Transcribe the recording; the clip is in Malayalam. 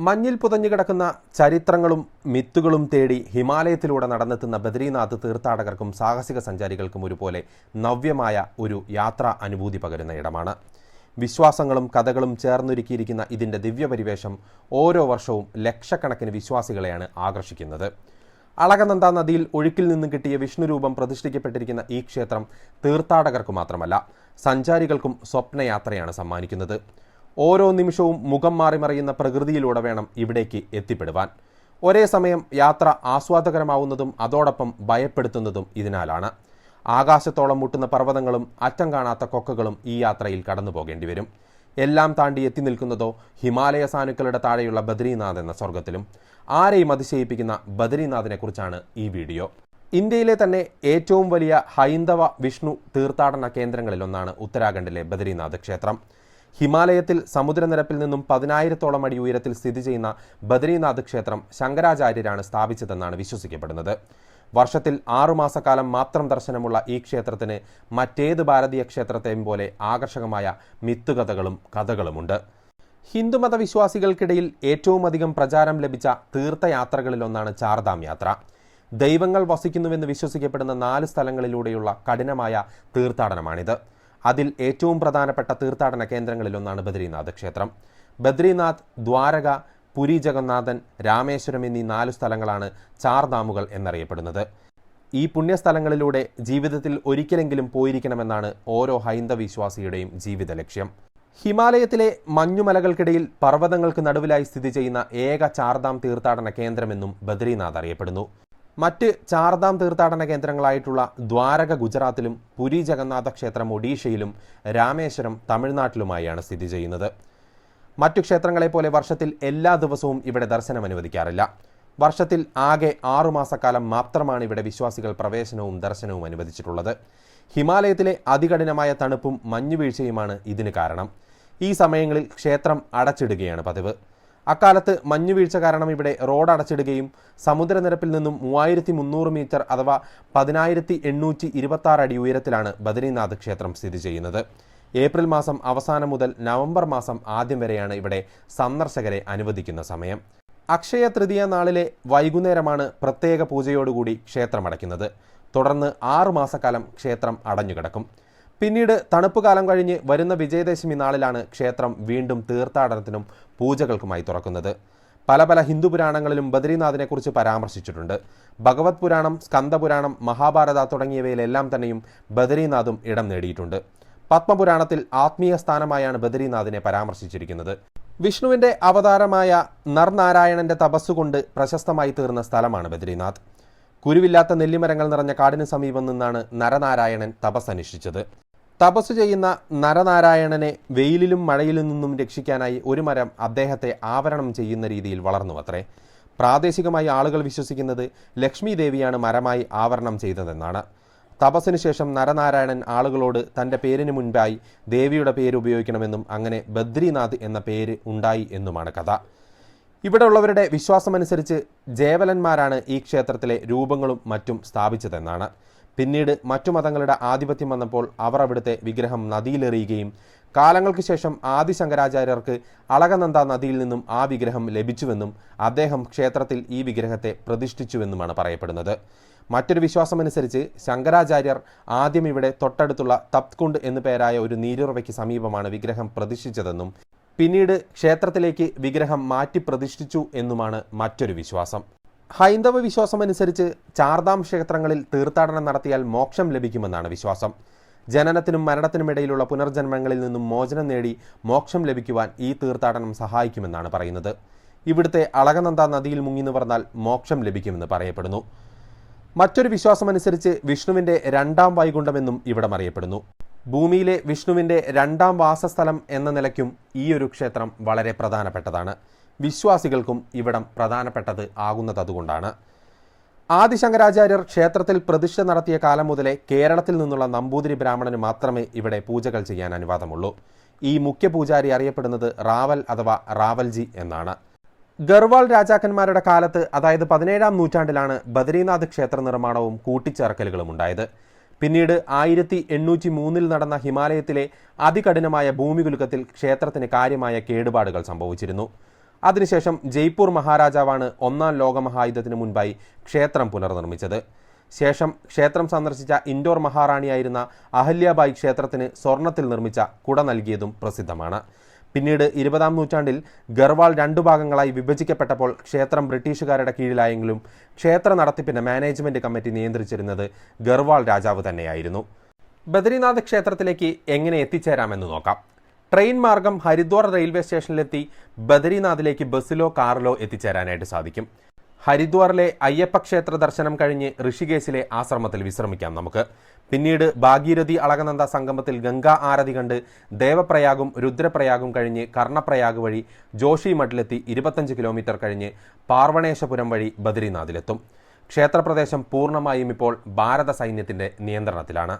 മഞ്ഞിൽ പുതഞ്ഞുകിടക്കുന്ന ചരിത്രങ്ങളും മിത്തുകളും തേടി ഹിമാലയത്തിലൂടെ നടന്നെത്തുന്ന ബദ്രീനാഥ് തീർത്ഥാടകർക്കും സാഹസിക സഞ്ചാരികൾക്കും ഒരുപോലെ നവ്യമായ ഒരു യാത്രാ അനുഭൂതി പകരുന്ന ഇടമാണ്. വിശ്വാസങ്ങളും കഥകളും ചേർന്നൊരുക്കിയിരിക്കുന്ന ഇതിൻ്റെ ദിവ്യപരിവേഷം ഓരോ വർഷവും ലക്ഷക്കണക്കിന് വിശ്വാസികളെയാണ് ആകർഷിക്കുന്നത്. അളകനന്ദ നദിയിൽ ഒഴുക്കിൽ നിന്നും കിട്ടിയ വിഷ്ണുരൂപം പ്രതിഷ്ഠിക്കപ്പെട്ടിരിക്കുന്ന ഈ ക്ഷേത്രം തീർത്ഥാടകർക്ക് മാത്രമല്ല, സഞ്ചാരികൾക്കും സ്വപ്നയാത്രയാണ് സമ്മാനിക്കുന്നത്. ഓരോ നിമിഷവും മുഖം മാറിമറിയുന്ന പ്രകൃതിയിലൂടെ വേണം ഇവിടേക്ക് എത്തിപ്പെടുവാൻ. ഒരേ സമയം യാത്ര ആസ്വാദകരമാവുന്നതും അതോടൊപ്പം ഭയപ്പെടുത്തുന്നതും ഇതിനാലാണ്. ആകാശത്തോളം മുട്ടുന്ന പർവ്വതങ്ങളും അറ്റം കാണാത്ത കൊക്കകളും ഈ യാത്രയിൽ കടന്നു പോകേണ്ടി വരും. എല്ലാം താണ്ടി എത്തി നിൽക്കുന്നതോ ഹിമാലയ സാനുക്കളുടെ താഴെയുള്ള ബദ്രീനാഥ് എന്ന സ്വർഗത്തിലും. ആരെയും അതിശയിപ്പിക്കുന്ന ബദ്രീനാഥിനെക്കുറിച്ചാണ് ഈ വീഡിയോ. ഇന്ത്യയിലെ തന്നെ ഏറ്റവും വലിയ ഹൈന്ദവ വിഷ്ണു തീർത്ഥാടന കേന്ദ്രങ്ങളിലൊന്നാണ് ഉത്തരാഖണ്ഡിലെ ബദ്രീനാഥ് ക്ഷേത്രം. ഹിമാലയത്തിൽ സമുദ്രനിരപ്പിൽ നിന്നും 10,000-ഓളം അടി ഉയരത്തിൽ സ്ഥിതി ചെയ്യുന്ന ബദ്രീനാഥ് ക്ഷേത്രം ശങ്കരാചാര്യരാണ് സ്ഥാപിച്ചതെന്നാണ് വിശ്വസിക്കപ്പെടുന്നത്. വർഷത്തിൽ 6 മാസക്കാലം മാത്രം ദർശനമുള്ള ഈ ക്ഷേത്രത്തിന് മറ്റേത് ഭാരതീയ ക്ഷേത്രത്തെയും പോലെ ആകർഷകമായ മിത്തുകഥകളും കഥകളുമുണ്ട്. ഹിന്ദുമത വിശ്വാസികൾക്കിടയിൽ ഏറ്റവും അധികം പ്രചാരം ലഭിച്ച തീർത്ഥയാത്രകളിലൊന്നാണ് ചാർധാം യാത്ര. ദൈവങ്ങൾ വസിക്കുന്നുവെന്ന് വിശ്വസിക്കപ്പെടുന്ന 4 സ്ഥലങ്ങളിലൂടെയുള്ള കഠിനമായ തീർത്ഥാടനമാണിത്. അതിൽ ഏറ്റവും പ്രധാനപ്പെട്ട തീർത്ഥാടന കേന്ദ്രങ്ങളിലൊന്നാണ് ബദ്രീനാഥ് ക്ഷേത്രം. ബദ്രീനാഥ്, ദ്വാരക, പുരി ജഗന്നാഥൻ, രാമേശ്വരം എന്നീ 4 സ്ഥലങ്ങളാണ് ചാർധാമുകൾ എന്നറിയപ്പെടുന്നത്. ഈ പുണ്യസ്ഥലങ്ങളിലൂടെ ജീവിതത്തിൽ ഒരിക്കലെങ്കിലും പോയിരിക്കണമെന്നാണ് ഓരോ ഹൈന്ദവ വിശ്വാസിയുടെയും ജീവിത ലക്ഷ്യം. ഹിമാലയത്തിലെ മഞ്ഞുമലകൾക്കിടയിൽ പർവ്വതങ്ങൾക്ക് നടുവിലായി സ്ഥിതി ചെയ്യുന്ന ഏക ചാർധാം തീർത്ഥാടന കേന്ദ്രമെന്നും ബദ്രീനാഥ് അറിയപ്പെടുന്നു. മറ്റ് ചാർധാം തീർത്ഥാടന കേന്ദ്രങ്ങളായിട്ടുള്ള ദ്വാരക ഗുജറാത്തിലും പുരി ജഗന്നാഥ ക്ഷേത്രം ഒഡീഷയിലും രാമേശ്വരം തമിഴ്നാട്ടിലുമായാണ് സ്ഥിതി ചെയ്യുന്നത്. മറ്റു ക്ഷേത്രങ്ങളെപ്പോലെ വർഷത്തിൽ എല്ലാ ദിവസവും ഇവിടെ ദർശനം അനുവദിക്കാറില്ല. വർഷത്തിൽ ആകെ 6 മാസക്കാലം മാത്രമാണ് ഇവിടെ വിശ്വാസികൾ പ്രവേശനവും ദർശനവും അനുവദിച്ചിട്ടുള്ളത്. ഹിമാലയത്തിലെ അതികഠിനമായ തണുപ്പും മഞ്ഞുവീഴ്ചയുമാണ് ഇതിന് കാരണം. ഈ സമയങ്ങളിൽ ക്ഷേത്രം അടച്ചിടുകയാണ് പതിവ്. അക്കാലത്ത് മഞ്ഞുവീഴ്ച കാരണം ഇവിടെ റോഡ് അടച്ചിടുകയും സമുദ്രനിരപ്പിൽ നിന്നും 3300 മീറ്റർ അഥവാ 10,826 അടി ഉയരത്തിലാണ് ബദ്രീനാഥ് ക്ഷേത്രം സ്ഥിതി ചെയ്യുന്നത്. ഏപ്രിൽ മാസം അവസാനം മുതൽ നവംബർ മാസം ആദ്യം വരെയാണ് ഇവിടെ സന്ദർശകരെ അനുവദിക്കുന്ന സമയം. അക്ഷയ തൃതീയ നാളിലെ വൈകുന്നേരമാണ് പ്രത്യേക പൂജയോടുകൂടി ക്ഷേത്രം അടയ്ക്കുന്നത്. തുടർന്ന് 6 മാസക്കാലം ക്ഷേത്രം അടഞ്ഞുകിടക്കും. പിന്നീട് തണുപ്പ് കാലം കഴിഞ്ഞ് വരുന്ന വിജയദശമി നാളിലാണ് ക്ഷേത്രം വീണ്ടും തീർത്ഥാടനത്തിനും പൂജകൾക്കുമായി തുറക്കുന്നത്. പല ഹിന്ദു പുരാണങ്ങളിലും ബദ്രീനാഥിനെക്കുറിച്ച് പരാമർശിച്ചിട്ടുണ്ട്. ഭഗവത് പുരാണം, സ്കന്ദപുരാണം, മഹാഭാരത തുടങ്ങിയവയിലെല്ലാം തന്നെയും ബദ്രീനാഥും ഇടം നേടിയിട്ടുണ്ട്. പത്മപുരാണത്തിൽ ആത്മീയ സ്ഥാനമായാണ് ബദ്രീനാഥിനെ പരാമർശിച്ചിരിക്കുന്നത്. വിഷ്ണുവിൻ്റെ അവതാരമായ നർനാരായണന്റെ തപസ്സുകൊണ്ട് പ്രശസ്തമായി തീർന്ന സ്ഥലമാണ് ബദ്രീനാഥ്. കുരുവില്ലാത്ത നെല്ലിമരങ്ങൾ നിറഞ്ഞ കാടിന് സമീപം നിന്നാണ് നരനാരായണൻ തപസ് അനുഷ്ഠിച്ചത്. തപസ് ചെയ്യുന്ന നരനാരായണനെ വെയിലിലും മഴയിലും നിന്നും രക്ഷിക്കാനായി ഒരു മരം അദ്ദേഹത്തെ ആവരണം ചെയ്യുന്ന രീതിയിൽ വളർന്നുവത്രേ. പ്രാദേശികമായി ആളുകൾ വിശ്വസിക്കുന്നത് ലക്ഷ്മി ദേവിയാണ് മരമായി ആവരണം ചെയ്തതെന്നാണ്. തപസ്സിനു ശേഷം നരനാരായണൻ ആളുകളോട് തൻ്റെ പേരിന് മുൻപായി ദേവിയുടെ പേര് ഉപയോഗിക്കണമെന്നും അങ്ങനെ ബദ്രീനാഥ് എന്ന പേര് ഉണ്ടായി എന്നുമാണ് കഥ. ഇവിടെ ഉള്ളവരുടെ വിശ്വാസമനുസരിച്ച് ജേവലന്മാരാണ് ഈ ക്ഷേത്രത്തിലെ രൂപങ്ങളും മറ്റും സ്ഥാപിച്ചതെന്നാണ്. പിന്നീട് മറ്റു മതങ്ങളുടെ ആധിപത്യം വന്നപ്പോൾ അവർ അവിടുത്തെ വിഗ്രഹം നദിയിലെറിയുകയും കാലങ്ങൾക്ക് ശേഷം ആദി ശങ്കരാചാര്യർക്ക് അളകനന്ദ നദിയിൽ നിന്നും ആ വിഗ്രഹം ലഭിച്ചുവെന്നും അദ്ദേഹം ക്ഷേത്രത്തിൽ ഈ വിഗ്രഹത്തെ പ്രതിഷ്ഠിച്ചുവെന്നുമാണ് പറയപ്പെടുന്നത്. മറ്റൊരു വിശ്വാസമനുസരിച്ച് ശങ്കരാചാര്യർ ആദ്യം ഇവിടെ തൊട്ടടുത്തുള്ള തപ്ത്കുണ്ട് എന്നു പേരായ ഒരു നീരുറവയ്ക്ക് സമീപമാണ് വിഗ്രഹം പ്രതിഷ്ഠിച്ചതെന്നും പിന്നീട് ക്ഷേത്രത്തിലേക്ക് വിഗ്രഹം മാറ്റി പ്രതിഷ്ഠിച്ചു എന്നുമാണ് മറ്റൊരു വിശ്വാസം. ഹൈന്ദവ വിശ്വാസമനുസരിച്ച് ചാർധാം ക്ഷേത്രങ്ങളിൽ തീർത്ഥാടനം നടത്തിയാൽ മോക്ഷം ലഭിക്കുമെന്നാണ് വിശ്വാസം. ജനനത്തിനും മരണത്തിനുമിടയിലുള്ള പുനർജന്മങ്ങളിൽ നിന്നും മോചനം നേടി മോക്ഷം ലഭിക്കുവാൻ ഈ തീർത്ഥാടനം സഹായിക്കുമെന്നാണ് പറയുന്നത്. ഇവിടുത്തെ അളകനന്ദ നദിയിൽ മുങ്ങി നിവർന്നാൽ മോക്ഷം ലഭിക്കുമെന്ന് പറയപ്പെടുന്നു. മറ്റൊരു വിശ്വാസമനുസരിച്ച് വിഷ്ണുവിൻ്റെ 2ാം വൈകുണ്ഠമെന്നും ഇവിടം അറിയപ്പെടുന്നു. ഭൂമിയിലെ വിഷ്ണുവിൻ്റെ 2ാം വാസസ്ഥലം എന്ന നിലയ്ക്കും ഈ ഒരു ക്ഷേത്രം വളരെ പ്രധാനപ്പെട്ടതാണ്. വിശ്വാസികൾക്കും ഇവിടം പ്രധാനപ്പെട്ടത് ആകുന്നതുകൊണ്ടാണ്. ആദിശങ്കരാചാര്യർ ക്ഷേത്രത്തിൽ പ്രതിഷ്ഠ നടത്തിയ കാലം മുതലേ കേരളത്തിൽ നിന്നുള്ള നമ്പൂതിരി ബ്രാഹ്മണന് മാത്രമേ ഇവിടെ പൂജകൾ ചെയ്യാൻ അനുവാദമുള്ളൂ. ഈ മുഖ്യ പൂജാരി അറിയപ്പെടുന്നത് റാവൽ അഥവാ റാവൽജി എന്നാണ്. ഗർവാൾ രാജാക്കന്മാരുടെ കാലത്ത്, അതായത് 17ാം നൂറ്റാണ്ടിലാണ് ബദ്രീനാഥ് ക്ഷേത്ര നിർമ്മാണവും കൂട്ടിച്ചേർക്കലുകളും ഉണ്ടായത്. പിന്നീട് 1803 നടന്ന ഹിമാലയത്തിലെ അതികഠിനമായ ഭൂമികുലുക്കത്തിൽ ക്ഷേത്രത്തിന് കാര്യമായ കേടുപാടുകൾ സംഭവിച്ചിരുന്നു. അതിനുശേഷം ജയ്പൂർ മഹാരാജാവാണ് ഒന്നാം ലോകമഹായുദ്ധത്തിന് മുൻപായി ക്ഷേത്രം പുനർനിർമ്മിച്ചത്. ശേഷം ക്ഷേത്രം സന്ദർശിച്ച ഇൻഡോർ മഹാറാണിയായിരുന്ന അഹല്യാബായി ക്ഷേത്രത്തിന് സ്വർണത്തിൽ നിർമ്മിച്ച കുട നൽകിയതും പ്രസിദ്ധമാണ്. പിന്നീട് 20-ാം നൂറ്റാണ്ടിൽ ഗർവാൾ 2 ഭാഗങ്ങളായി വിഭജിക്കപ്പെട്ടപ്പോൾ ക്ഷേത്രം ബ്രിട്ടീഷുകാരുടെ കീഴിലായെങ്കിലും ക്ഷേത്ര നടത്തിപ്പിന്റെ മാനേജ്മെന്റ് കമ്മിറ്റി നിയന്ത്രിച്ചിരുന്നത് ഗർവാൾ രാജാവ് തന്നെയായിരുന്നു. ബദരിനാഥ് ക്ഷേത്രത്തിലേക്ക് എങ്ങനെ എത്തിച്ചേരാമെന്ന് നോക്കാം. ട്രെയിൻ മാർഗം ഹരിദ്വാർ റെയിൽവേ സ്റ്റേഷനിലെത്തി ബദരിനാഥിലേക്ക് ബസ്സിലോ കാറിലോ എത്തിച്ചേരാനായിട്ട് സാധിക്കും. ഹരിദ്വാറിലെ അയ്യപ്പ ക്ഷേത്ര ദർശനം കഴിഞ്ഞ് ഋഷികേശിലെ ആശ്രമത്തിൽ വിശ്രമിക്കാം നമുക്ക്. പിന്നീട് ഭാഗീരഥി അളകനന്ദ സംഗമത്തിൽ ഗംഗാ ആരതി കണ്ട് ദേവപ്രയാഗും രുദ്രപ്രയാഗും കഴിഞ്ഞ് കർണപ്രയാഗ് വഴി ജോഷിമഠിലെത്തി 25 കിലോമീറ്റർ കഴിഞ്ഞ് പാർവണേശപുരം വഴി ബദരിനാഥിലെത്തും. ക്ഷേത്രപ്രദേശം പൂർണ്ണമായും ഇപ്പോൾ ഭാരത സൈന്യത്തിന്റെ നിയന്ത്രണത്തിലാണ്.